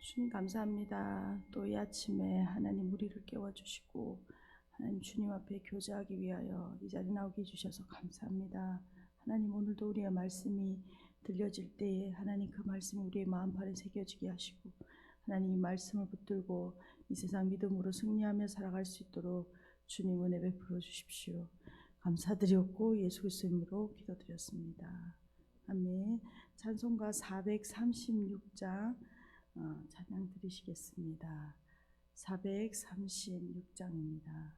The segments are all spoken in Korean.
주님 감사합니다. 또 이 아침에 하나님 우리를 깨워주시고 하나님 주님 앞에 교제하기 위하여 이 자리에 나오게 해주셔서 감사합니다. 하나님 오늘도 우리의 말씀이 들려질 때에 하나님 그 말씀이 우리의 마음판에 새겨지게 하시고 하나님 이 말씀을 붙들고 이 세상 믿음으로 승리하며 살아갈 수 있도록 주님 은혜 베풀어 주십시오. 감사드렸고 예수 그리스도 이름으로 기도드렸습니다. 아멘. 찬송가 436장 찬양 드리시겠습니다. 436장입니다.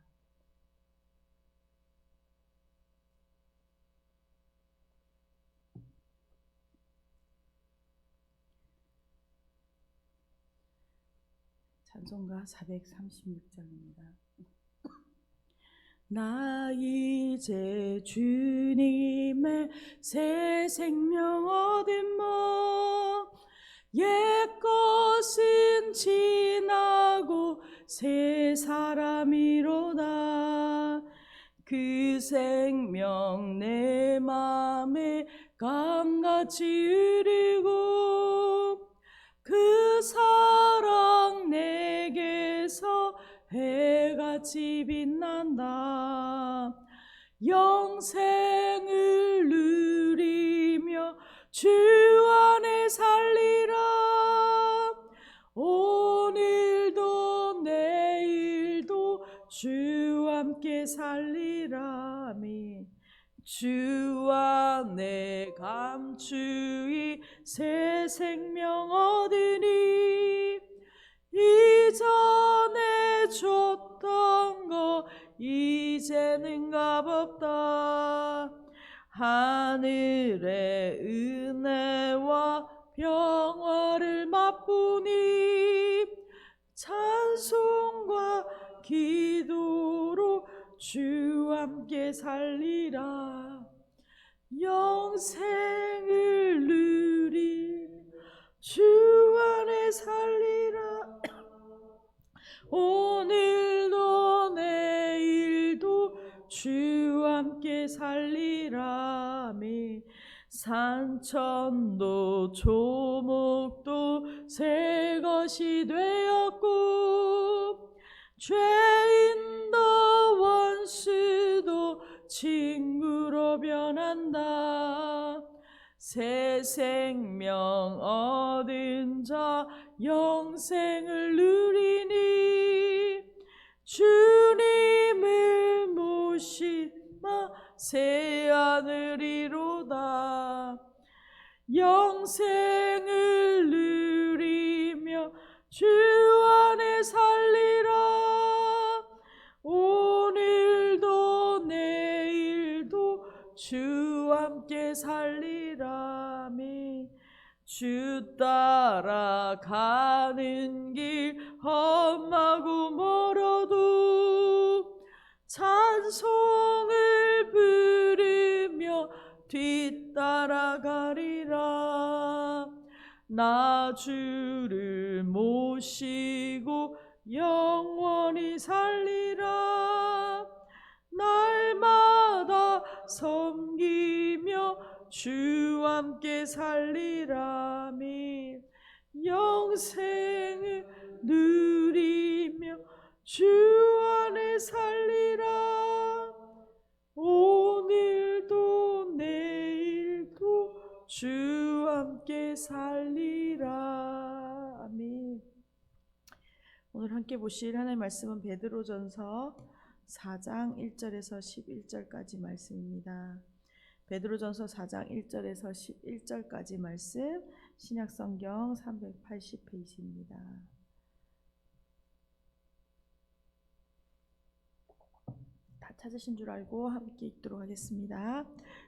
찬송가 436장입니다. 나 이제 주님의 새 생명 얻으며 옛것은 지나고 새 사람이로다. 그 생명 내 맘에 강같이 흐르고 그 사랑 내게서 해같이 빛난다. 영생을 누리며 주 안에 살리라. 오늘도 내일도 주 함께 살리라. 아멘. 주 안에 감추이 새 생명 얻으니 이전에 줬던 거 이제는 값없다. 하늘의 은혜와 평화를 맛보니 찬송과 기도로 주 함께 살리라. 영생을 누리 주 안에 살리라. 오늘도 내일도 주 함께 살리라. 아멘. 산천도 조목도 새 것이 되었고 죄인도 원수도 친구로 변한다. 새 생명 얻은 자 영생을 누리니 주님을 모시마 새 하늘이로다. 영생을 누리며 주 안에 살리라. 오늘도 내일도 주 함께 살리라. 아멘. 주 따라가는 길 험하고 멀어도 찬송을 부르며 뒤따라가리라. 나 주를 모시고 영원히 살리라. 날마다 섬기며 주 함께 살리라. 아멘. 영생을 누리며 주 안에 살리라. 오늘도 내일도 주 함께 살리라. 아멘. 오늘 함께 보실 하나님의 말씀은 베드로전서 4장 1절에서 11절까지 말씀입니다. 베드로전서 4장 1절에서 11절까지 말씀, 신약성경 380페이지입니다. 다 찾으신 줄 알고 함께 읽도록 하겠습니다.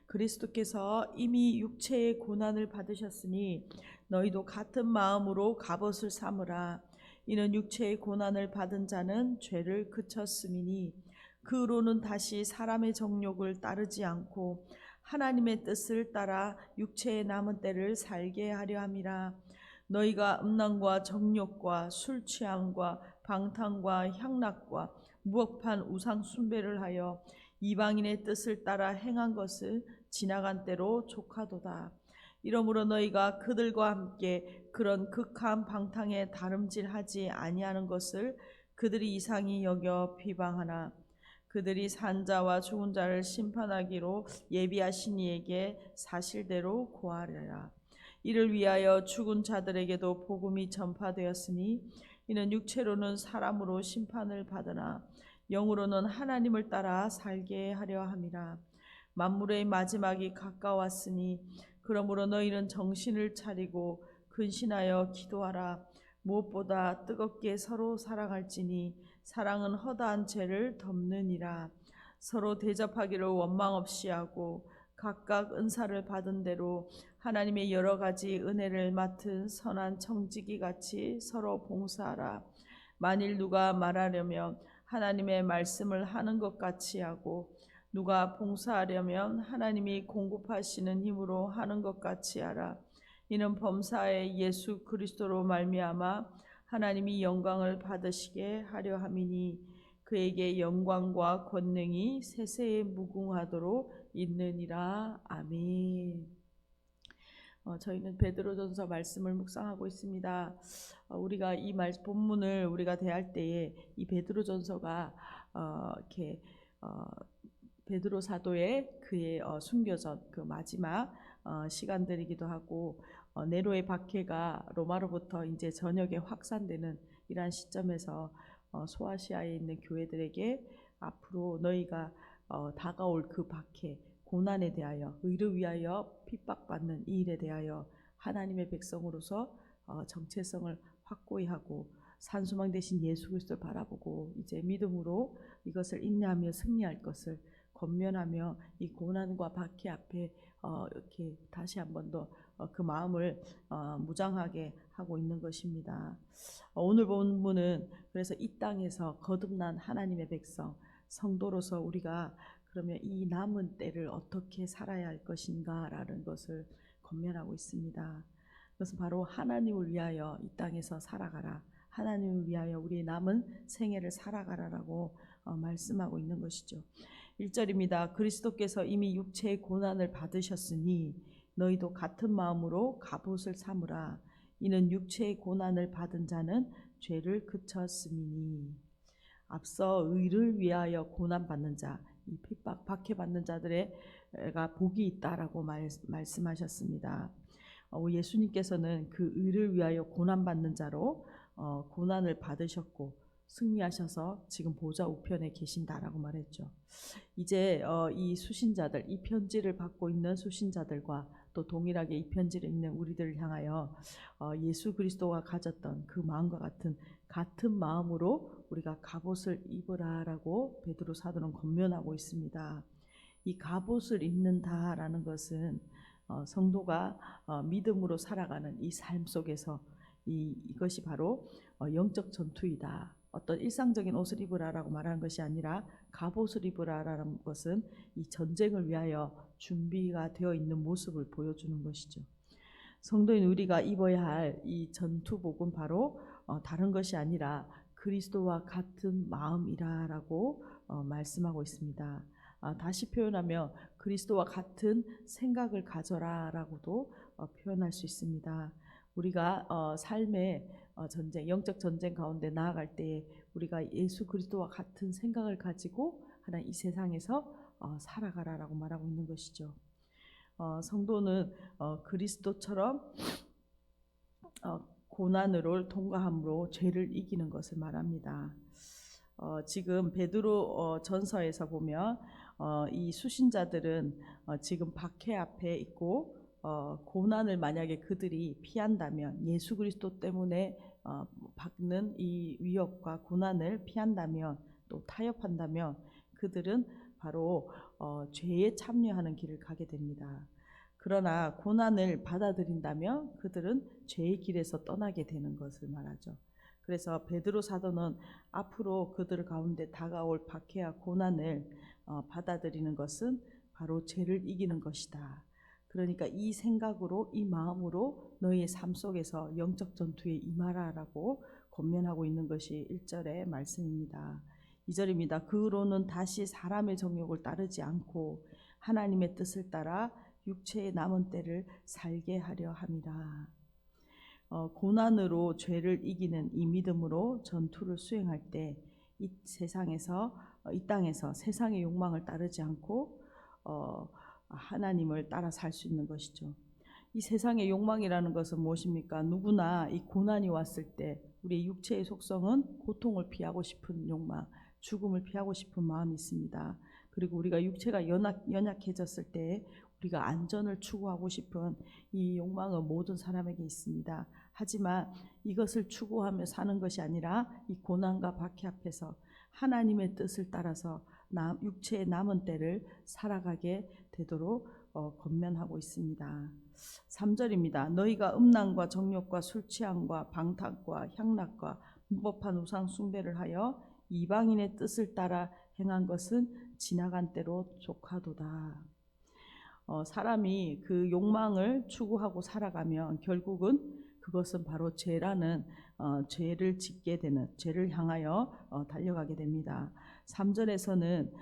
그리스도께서 이미 육체의 고난을 받으셨으니 너희도 같은 마음으로 갑옷을 삼으라. 이는 육체의 고난을 받은 자는 죄를 그쳤음이니 그 후로는 다시 사람의 정욕을 따르지 않고 하나님의 뜻을 따라 육체의 남은 때를 살게 하려 함이라. 너희가 음란과 정욕과 술 취함과 방탕과 향락과 무억한 우상 숭배를 하여 이방인의 뜻을 따라 행한 것은 지나간 때로 족하도다. 이러므로 너희가 그들과 함께 그런 극한 방탕에 다름질하지 아니하는 것을 그들이 이상히 여겨 비방하나 그들이 산자와 죽은 자를 심판하기로 예비하신 이에게 사실대로 고하리라. 이를 위하여 죽은 자들에게도 복음이 전파되었으니 이는 육체로는 사람으로 심판을 받으나 영으로는 하나님을 따라 살게 하려 함이라. 만물의 마지막이 가까웠으니 그러므로 너희는 정신을 차리고 근신하여 기도하라. 무엇보다 뜨겁게 서로 사랑할지니 사랑은 허다한 죄를 덮느니라. 서로 대접하기를 원망 없이 하고 각각 은사를 받은 대로 하나님의 여러 가지 은혜를 맡은 선한 청지기 같이 서로 봉사하라. 만일 누가 말하려면 하나님의 말씀을 하는 것 같이 하고 누가 봉사하려면 하나님이 공급하시는 힘으로 하는 것 같이 하라. 이는 범사의 예수 그리스도로 말미암아 하나님이 영광을 받으시게 하려 함이니 그에게 영광과 권능이 세세에 무궁하도록 있느니라. 아멘. 저희는 베드로전서 말씀을 묵상하고 있습니다. 우리가 이 본문을 우리가 대할 때에 이 베드로전서가 이렇게 베드로 사도의 그의 순교전 그 마지막 시간들이기도 하고 네로의 박해가 로마로부터 이제 전역에 확산되는 이러한 시점에서 소아시아에 있는 교회들에게 앞으로 너희가 다가올 그 박해 고난에 대하여 의를 위하여 핍박받는 이 일에 대하여 하나님의 백성으로서 정체성을 확고히 하고 산소망 대신 예수 그리스도를 바라보고 이제 믿음으로 이것을 인내하며 승리할 것을 권면하며 이 고난과 박해 앞에 이렇게 다시 한 번 더 그 마음을 무장하게 하고 있는 것입니다. 오늘 본문은 그래서 이 땅에서 거듭난 하나님의 백성 성도로서 우리가 그러면 이 남은 때를 어떻게 살아야 할 것인가라는 것을 권면하고 있습니다. 그것은 바로 하나님을 위하여 이 땅에서 살아가라. 하나님을 위하여 우리의 남은 생애를 살아가라라고 말씀하고 있는 것이죠. 1절입니다. 그리스도께서 이미 육체의 고난을 받으셨으니 너희도 같은 마음으로 갑옷을 삼으라. 이는 육체의 고난을 받은 자는 죄를 그쳤음이니. 앞서 의를 위하여 고난받는 자, 이 핍박, 박해받는 자들에가 복이 있다라고 말씀하셨습니다. 예수님께서는 그 의를 위하여 고난받는 자로 고난을 받으셨고 승리하셔서 지금 보좌 우편에 계신다라고 말했죠. 이제 이 수신자들, 이 편지를 받고 있는 수신자들과 또 동일하게 이 편지를 읽는 우리들을 향하여 예수 그리스도가 가졌던 그 마음과 같은 마음으로 우리가 갑옷을 입으라라고 베드로 사도는 권면하고 있습니다. 이 갑옷을 입는다라는 것은 성도가 믿음으로 살아가는 이 삶 속에서 이것이 바로 영적 전투이다. 어떤 일상적인 옷을 입으라라고 말하는 것이 아니라 갑옷을 입으라라는 것은 이 전쟁을 위하여 준비가 되어 있는 모습을 보여주는 것이죠. 성도인 우리가 입어야 할 이 전투복은 바로 다른 것이 아니라 그리스도와 같은 마음이라라고 말씀하고 있습니다. 다시 표현하면 그리스도와 같은 생각을 가져라라고도 표현할 수 있습니다. 우리가 삶의 전쟁, 영적 전쟁 가운데 나아갈 때 우리가 예수 그리스도와 같은 생각을 가지고 하나 이 세상에서 살아가라라고 말하고 있는 것이죠. 성도는 그리스도처럼 고난으로 통과함으로 죄를 이기는 것을 말합니다. 지금 베드로 전서에서 보면 이 수신자들은 지금 박해 앞에 있고 고난을 만약에 그들이 피한다면 예수 그리스도 때문에 받는 이 위협과 고난을 피한다면 또 타협한다면 그들은 바로 죄에 참여하는 길을 가게 됩니다. 그러나 고난을 받아들인다면 그들은 죄의 길에서 떠나게 되는 것을 말하죠. 그래서 베드로 사도는 앞으로 그들 가운데 다가올 박해와 고난을 받아들이는 것은 바로 죄를 이기는 것이다. 그러니까 이 생각으로 이 마음으로 너희의 삶 속에서 영적 전투에 임하라라고 권면하고 있는 것이 1절의 말씀입니다. 2절입니다. 그로는 다시 사람의 정욕을 따르지 않고 하나님의 뜻을 따라 육체의 남은 때를 살게 하려 함이라. 고난으로 죄를 이기는 이 믿음으로 전투를 수행할 때 이 세상에서 이 땅에서 세상의 욕망을 따르지 않고 하나님을 따라 살 수 있는 것이죠. 이 세상의 욕망이라는 것은 무엇입니까? 누구나 이 고난이 왔을 때 우리의 육체의 속성은 고통을 피하고 싶은 욕망, 죽음을 피하고 싶은 마음이 있습니다. 그리고 우리가 육체가 연약해졌을 때 우리가 안전을 추구하고 싶은 이 욕망은 모든 사람에게 있습니다. 하지만 이것을 추구하며 사는 것이 아니라 이 고난과 박해 앞에서 하나님의 뜻을 따라서 육체의 남은 때를 살아가게 되도록 권면하고 있습니다. 3절입니다. 너희가 음란과 정욕과 술취함과 방탕과 향락과 무법한 우상 숭배를 하여 이방인의 뜻을 따라 행한 것은 지나간 때로 족하도다. 사람이 그 욕망을 추구하고 살아가면 결국은 그것은 바로 죄라는 죄를 짓게 되는, 죄를 향하여 달려가게 됩니다. 3절에서는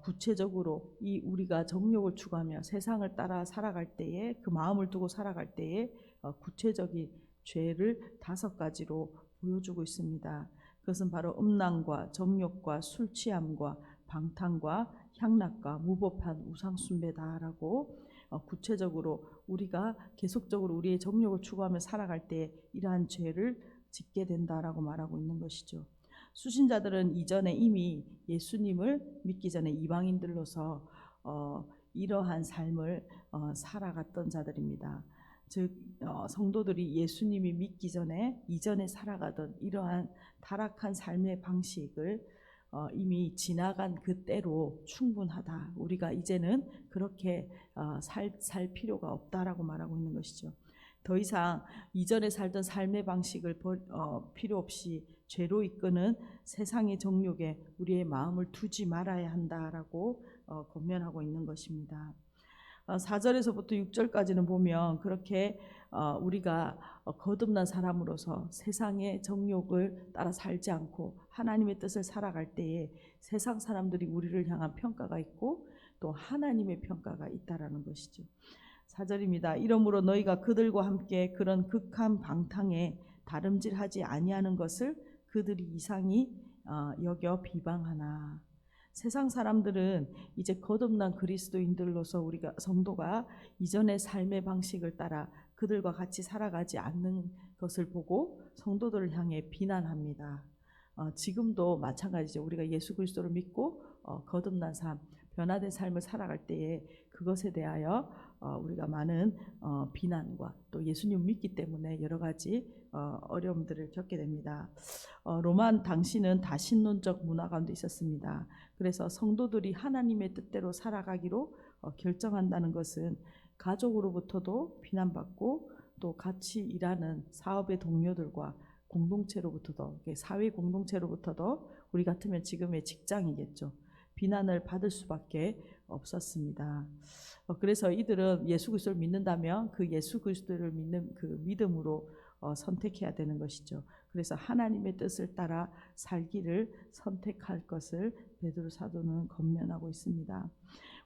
구체적으로 이 우리가 정욕을 추구하며 세상을 따라 살아갈 때에, 그 마음을 두고 살아갈 때에 구체적인 죄를 5가지로 보여주고 있습니다. 그것은 바로 음란과 정욕과 술취함과 방탕과 향락과 무법한 우상 숭배다라고 구체적으로 우리가 계속적으로 우리의 정욕을 추구하며 살아갈 때 이러한 죄를 짓게 된다라고 말하고 있는 것이죠. 수신자들은 이전에 이미 예수님을 믿기 전에 이방인들로서 이러한 삶을 살아갔던 자들입니다. 즉 성도들이 예수님이 믿기 전에 이전에 살아가던 이러한 타락한 삶의 방식을 이미 지나간 그때로 충분하다. 우리가 이제는 그렇게 살 필요가 없다라고 말하고 있는 것이죠. 더 이상 이전에 살던 삶의 방식을 필요 없이 죄로 이끄는 세상의 정욕에 우리의 마음을 두지 말아야 한다라고 권면하고 있는 것입니다. 4절에서부터 6절까지는 보면 그렇게 우리가 거듭난 사람으로서 세상의 정욕을 따라 살지 않고 하나님의 뜻을 살아갈 때에 세상 사람들이 우리를 향한 평가가 있고 또 하나님의 평가가 있다라는 것이죠. 4절입니다. 이러므로 너희가 그들과 함께 그런 극한 방탕에 다름질하지 아니하는 것을 그들이 이상히 여겨 비방하나. 세상 사람들은 이제 거듭난 그리스도인들로서 우리가 성도가 이전의 삶의 방식을 따라 그들과 같이 살아가지 않는 것을 보고 성도들을 향해 비난합니다. 지금도 마찬가지죠. 우리가 예수 그리스도를 믿고 거듭난 삶, 변화된 삶을 살아갈 때에 그것에 대하여 우리가 많은 비난과 또 예수님 믿기 때문에 여러 가지 어려움들을 겪게 됩니다. 로마 당시는 다신론적 문화 가운데 있었습니다. 그래서 성도들이 하나님의 뜻대로 살아가기로 결정한다는 것은 가족으로부터도 비난받고 또 같이 일하는 사업의 동료들과 공동체로부터도, 사회 공동체로부터도 우리 같으면 지금의 직장이겠죠. 비난을 받을 수밖에 없었습니다. 그래서 이들은 예수 그리스도를 믿는다면 그 예수 그리스도를 믿는 그 믿음으로 선택해야 되는 것이죠. 그래서 하나님의 뜻을 따라 살기를 선택할 것을 베드로 사도는 권면하고 있습니다.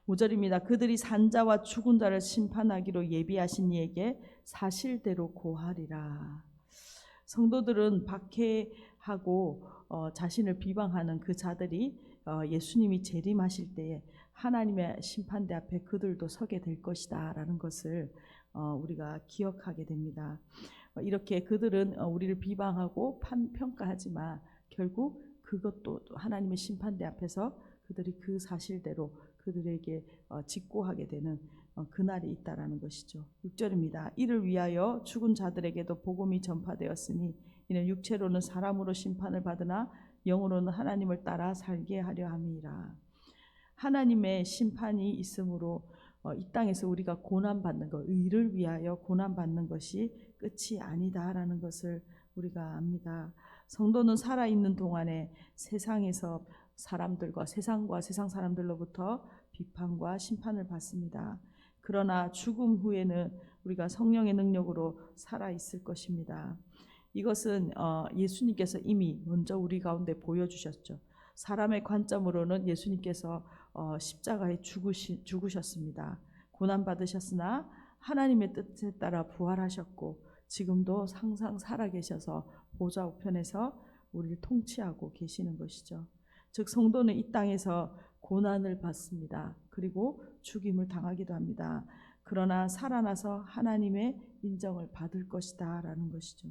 5절입니다. 그들이 산자와 죽은 자를 심판하기로 예비하신 이에게 사실대로 고하리라. 성도들은 박해하고 자신을 비방하는 그 자들이 예수님이 재림하실 때에 하나님의 심판대 앞에 그들도 서게 될 것이다 라는 것을 우리가 기억하게 됩니다. 이렇게 그들은 우리를 비방하고 평가하지만 결국 그것도 하나님의 심판대 앞에서 그들이 그 사실대로 그들에게 직고하게 되는 그날이 있다라는 것이죠. 6절입니다. 이를 위하여 죽은 자들에게도 복음이 전파되었으니 이는 육체로는 사람으로 심판을 받으나 영으로는 하나님을 따라 살게 하려 함이라. 하나님의 심판이 있으므로 이 땅에서 우리가 고난받는 것, 의를 위하여 고난받는 것이 끝이 아니다라는 것을 우리가 압니다. 성도는 살아있는 동안에 세상에서 사람들과 세상과 세상 사람들로부터 비판과 심판을 받습니다. 그러나 죽음 후에는 우리가 성령의 능력으로 살아있을 것입니다. 이것은 예수님께서 이미 먼저 우리 가운데 보여주셨죠. 사람의 관점으로는 예수님께서 십자가에 죽으셨습니다. 고난 받으셨으나 하나님의 뜻에 따라 부활하셨고 지금도 항상 살아계셔서 보좌 우편에서 우리를 통치하고 계시는 것이죠. 즉 성도는 이 땅에서 고난을 받습니다. 그리고 죽임을 당하기도 합니다. 그러나 살아나서 하나님의 인정을 받을 것이다 라는 것이죠.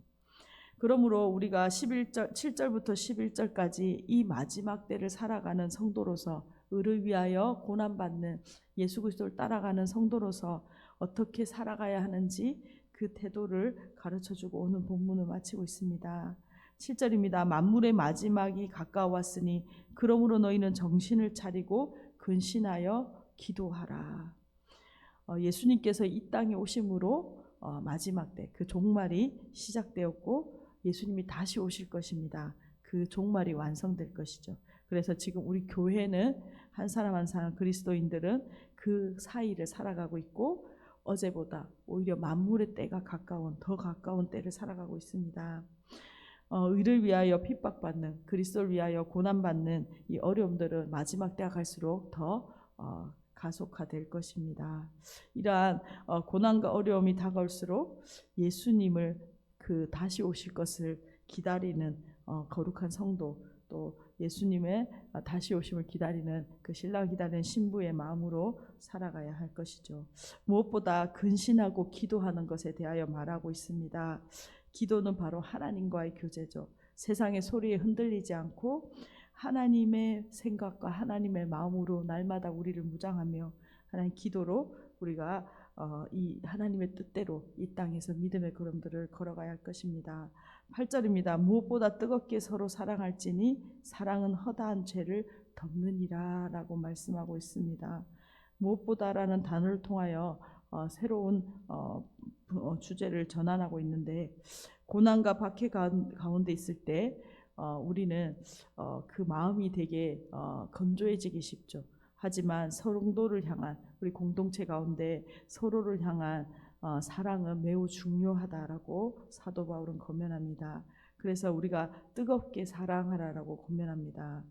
그러므로 우리가 7절부터 11절까지 이 마지막 때를 살아가는 성도로서 의를 위하여 고난받는 예수 그리스도를 따라가는 성도로서 어떻게 살아가야 하는지 그 태도를 가르쳐주고 오늘 본문을 마치고 있습니다. 7절입니다. 만물의 마지막이 가까웠으니 그러므로 너희는 정신을 차리고 근신하여 기도하라. 예수님께서 이 땅에 오심으로 마지막 때 그 종말이 시작되었고 예수님이 다시 오실 것입니다. 그 종말이 완성될 것이죠. 그래서 지금 우리 교회는 한 사람 한 사람 그리스도인들은 그 사이를 살아가고 있고 어제보다 오히려 만물의 때가 더 가까운 때를 살아가고 있습니다. 의를 위하여 핍박받는, 그리스도를 위하여 고난받는 이 어려움들은 마지막 때가 갈수록 더 가속화될 것입니다. 이러한 고난과 어려움이 다가올수록 예수님을 다시 오실 것을 기다리는 거룩한 성도, 또 예수님의 다시 오심을 기다리는 그 신랑을 기다리는 신부의 마음으로 살아가야 할 것이죠. 무엇보다 근신하고 기도하는 것에 대하여 말하고 있습니다. 기도는 바로 하나님과의 교제죠. 세상의 소리에 흔들리지 않고 하나님의 생각과 하나님의 마음으로 날마다 우리를 무장하며 하나님 기도로 우리가 이 하나님의 뜻대로 이 땅에서 믿음의 걸음들을 걸어가야 할 것입니다. 8절입니다. 무엇보다 뜨겁게 서로 사랑할지니 사랑은 허다한 죄를 덮느니라 라고 말씀하고 있습니다. 무엇보다라는 단어를 통하여 새로운 주제를 전환하고 있는데 고난과 박해 가운데 있을 때 우리는 그 마음이 되게 건조해지기 쉽죠. 하지만 성도를 향한 우리 공동체 가운데 서로를 향한 사랑은 매우 중요하다라고 사도 바울은 권면합니다. 그래서 우리가 뜨겁게 사랑하라라고 권면합니다.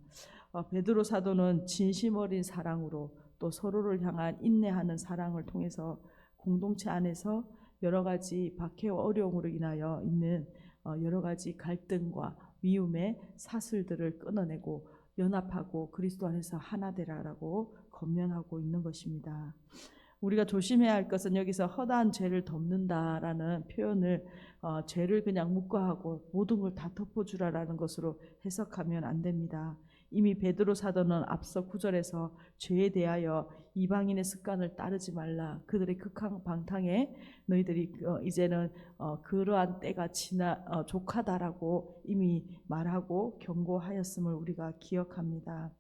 베드로 사도는 진심 어린 사랑으로 또 서로를 향한 인내하는 사랑을 통해서 공동체 안에서 여러 가지 박해와 어려움으로 인하여 있는 여러 가지 갈등과 미움의 사슬들을 끊어내고 연합하고 그리스도 안에서 하나 되라라고 권면하고 있는 것입니다. 우리가 조심해야 할 것은 여기서 허다한 죄를 덮는다라는 표현을 죄를 그냥 묵과하고 모든 걸 다 덮어주라라는 것으로 해석하면 안 됩니다. 이미 베드로 사도는 앞서 9절에서 죄에 대하여 이방인의 습관을 따르지 말라. 그들의 극한 방탕에 너희들이 이제는 그러한 때가 족하다라고 이미 말하고 경고하였음을 우리가 기억합니다.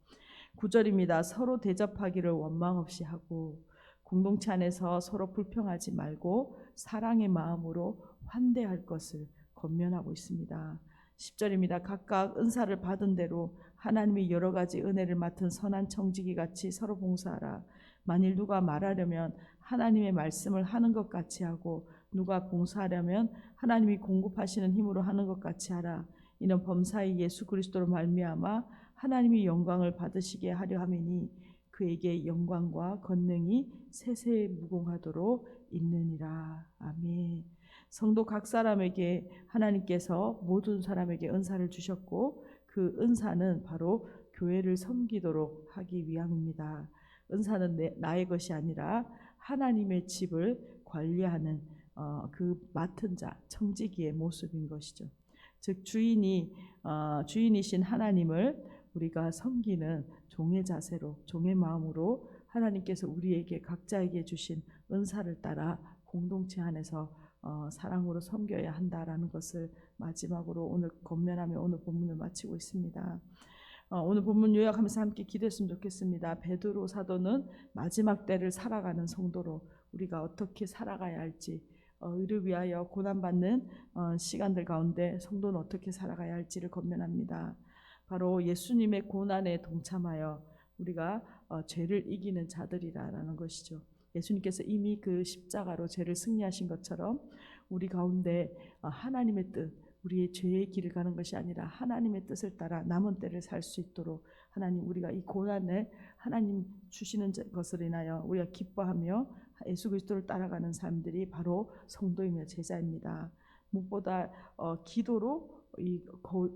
9절입니다. 서로 대접하기를 원망 없이 하고 공동체 안에서 서로 불평하지 말고 사랑의 마음으로 환대할 것을 권면하고 있습니다. 10절입니다. 각각 은사를 받은 대로 하나님이 여러 가지 은혜를 맡은 선한 청지기 같이 서로 봉사하라. 만일 누가 말하려면 하나님의 말씀을 하는 것 같이 하고 누가 봉사하려면 하나님이 공급하시는 힘으로 하는 것 같이 하라. 이는 범사의 예수 그리스도로 말미암아 하나님이 영광을 받으시게 하려 함이니 그에게 영광과 권능이 세세에 무궁하도록 있느니라. 아멘. 성도 각 사람에게 하나님께서 모든 사람에게 은사를 주셨고 그 은사는 바로 교회를 섬기도록 하기 위함입니다. 은사는 나의 것이 아니라 하나님의 집을 관리하는 그 맡은 자, 청지기의 모습인 것이죠. 즉 주인이신 하나님을 우리가 섬기는 종의 자세로, 종의 마음으로 하나님께서 우리에게 각자에게 주신 은사를 따라 공동체 안에서 사랑으로 섬겨야 한다라는 것을 마지막으로 오늘 권면하며 오늘 본문을 마치고 있습니다. 오늘 본문 요약하면서 함께 기도했으면 좋겠습니다. 베드로 사도는 마지막 때를 살아가는 성도로 우리가 어떻게 살아가야 할지, 의를 위하여 고난받는 시간들 가운데 성도는 어떻게 살아가야 할지를 권면합니다. 바로 예수님의 고난에 동참하여 우리가 죄를 이기는 자들이라는 것이죠. 예수님께서 이미 그 십자가로 죄를 승리하신 것처럼 우리 가운데 하나님의 뜻, 우리의 죄의 길을 가는 것이 아니라 하나님의 뜻을 따라 남은 때를 살 수 있도록 하나님, 우리가 이 고난을 하나님 주시는 것을 인하여 우리가 기뻐하며 예수 그리스도를 따라가는 사람들이 바로 성도이며 제자입니다. 무엇보다 기도로 이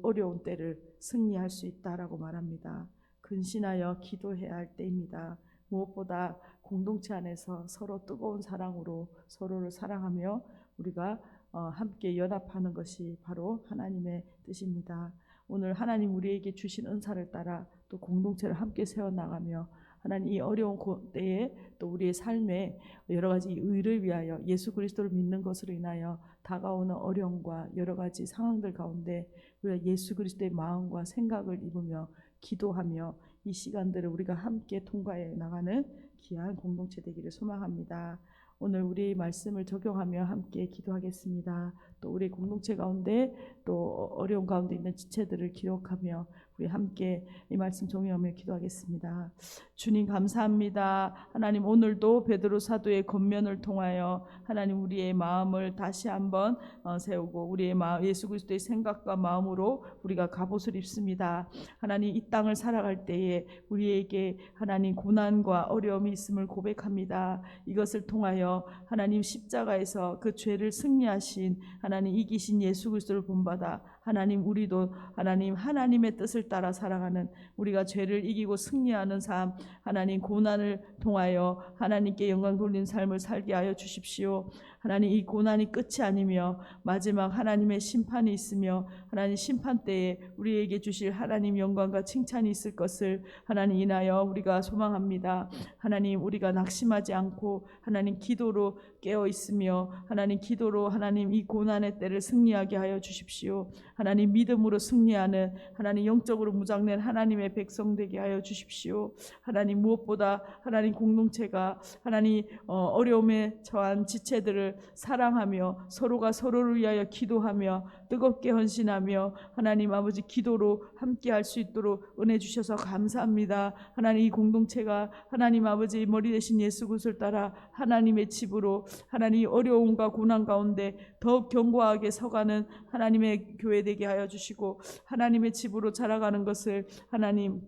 어려운 때를 승리할 수 있다라고 말합니다. 근신하여 기도해야 할 때입니다. 무엇보다 공동체 안에서 서로 뜨거운 사랑으로 서로를 사랑하며 우리가 함께 연합하는 것이 바로 하나님의 뜻입니다. 오늘 하나님 우리에게 주신 은사를 따라 또 공동체를 함께 세워나가며 하나님 이 어려운 때에 또 우리의 삶에 여러 가지 의를 위하여 예수 그리스도를 믿는 것으로 인하여 다가오는 어려움과 여러 가지 상황들 가운데 우리가 예수 그리스도의 마음과 생각을 입으며 기도하며 이 시간들을 우리가 함께 통과해 나가는 귀한 공동체 되기를 소망합니다. 오늘 우리 말씀을 적용하며 함께 기도하겠습니다. 또 우리 공동체 가운데 또 어려운 가운데 있는 지체들을 기록하며 우리 함께 이 말씀 적용하며 기도하겠습니다. 주님 감사합니다. 하나님 오늘도 베드로 사도의 권면을 통하여 하나님 우리의 마음을 다시 한번 세우고 우리의 마음 예수 그리스도의 생각과 마음으로 우리가 갑옷을 입습니다. 하나님 이 땅을 살아갈 때에 우리에게 하나님 고난과 어려움이 있음을 고백합니다. 이것을 통하여 하나님 십자가에서 그 죄를 승리하신 하나님 이기신 예수 그리스도를 본받아 하나님 우리도 하나님의 뜻을 따라 살아가는 우리가 죄를 이기고 승리하는 삶 하나님 고난을 통하여 하나님께 영광 돌리는 삶을 살게 하여 주십시오. 하나님 이 고난이 끝이 아니며 마지막 하나님의 심판이 있으며 하나님 심판 때에 우리에게 주실 하나님 영광과 칭찬이 있을 것을 하나님 인하여 우리가 소망합니다. 하나님 우리가 낙심하지 않고 하나님 기도로 깨어 있으며 하나님 기도로 하나님 이 고난의 때를 승리하게 하여 주십시오. 하나님 믿음으로 승리하는 하나님 영적으로 무장된 하나님의 백성 되게 하여 주십시오. 하나님 무엇보다 하나님 공동체가 하나님 어려움에 처한 지체들을 사랑하며 서로가 서로를 위하여 기도하며 뜨겁게 헌신하며 하나님 아버지 기도로 함께 할 수 있도록 은혜 주셔서 감사합니다. 하나님 이 공동체가 하나님 아버지 머리 대신 예수 그리스도를 따라 하나님의 집으로 하나님 어려움과 고난 가운데 더욱 견고하게 서가는 하나님의 교회 되게 하여 주시고 하나님의 집으로 자라가는 것을 하나님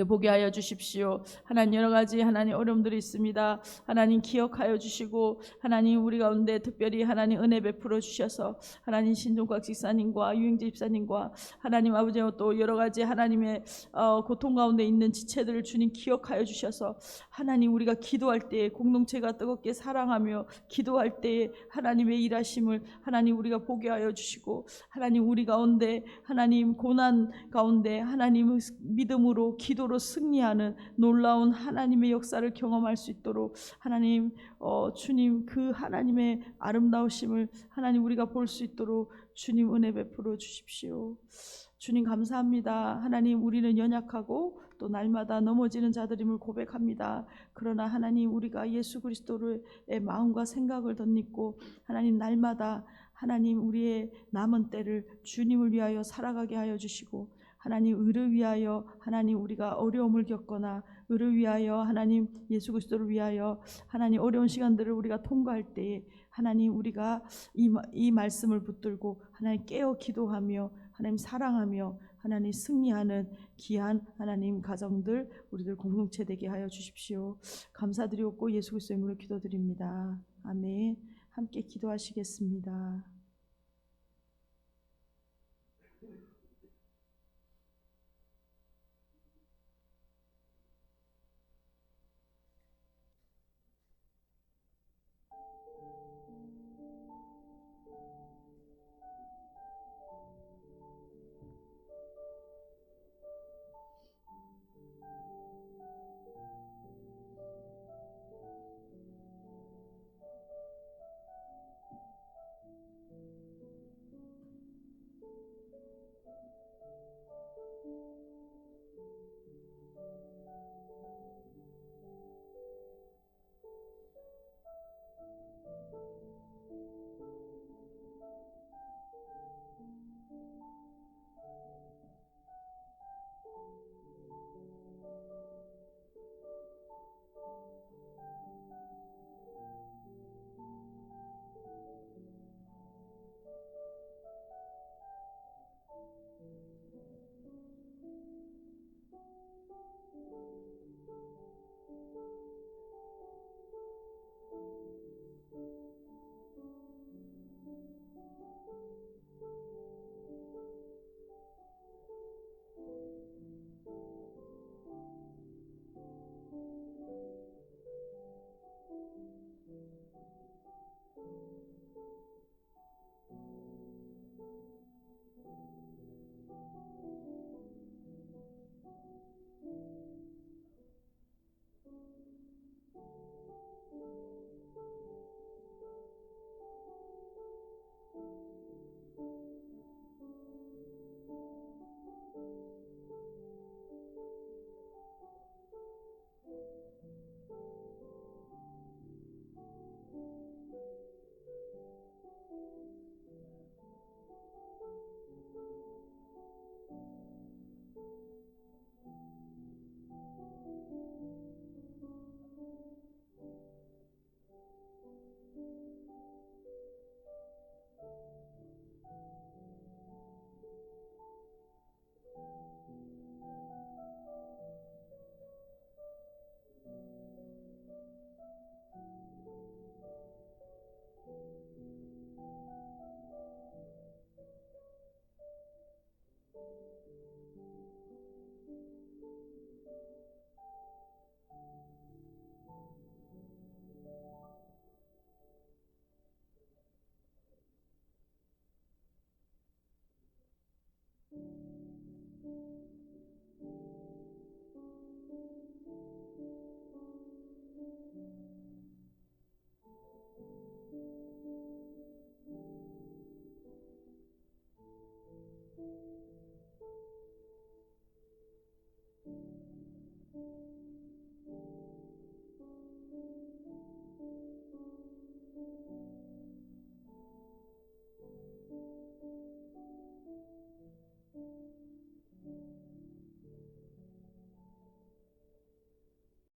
보게 하여 주십시오. 하나님 여러 가지 하나님 어려움들이 있습니다. 하나님 기억하여 주시고 하나님 우리 가운데 특별히 하나님 은혜 베풀어 주셔서 하나님 신종각 집사님과 유영재 집사님과 하나님 아버지 또 여러 가지 하나님의 고통 가운데 있는 지체들을 주님 기억하여 주셔서 하나님 우리가 기도할 때에 공동체가 뜨겁게 사랑하며 기도할 때에 하나님의 일하심을 하나님 우리가 보게 하여 주시고 하나님 우리 가운데 하나님 고난 가운데 하나님 믿음으로 기도로 승리하는 놀라운 하나님의 역사를 경험할 수 있도록 하나님 주님 그 하나님의 아름다우심을 하나님 우리가 볼 수 있도록 주님 은혜 베풀어 주십시오. 주님 감사합니다. 하나님 우리는 연약하고 또 날마다 넘어지는 자들임을 고백합니다. 그러나 하나님 우리가 예수 그리스도의 마음과 생각을 덧입고 하나님 날마다 하나님 우리의 남은 때를 주님을 위하여 살아가게 하여 주시고 하나님 의를 위하여 하나님 우리가 어려움을 겪거나 의를 위하여 하나님 예수 그리스도를 위하여 하나님 어려운 시간들을 우리가 통과할 때에 하나님 우리가 이 말씀을 붙들고 하나님 깨어 기도하며 하나님 사랑하며 하나님 승리하는 귀한 하나님 가정들 우리들 공동체 되게 하여 주십시오. 감사드리옵고 예수 그리스도의 이름으로 기도드립니다. 아멘. 함께 기도하시겠습니다.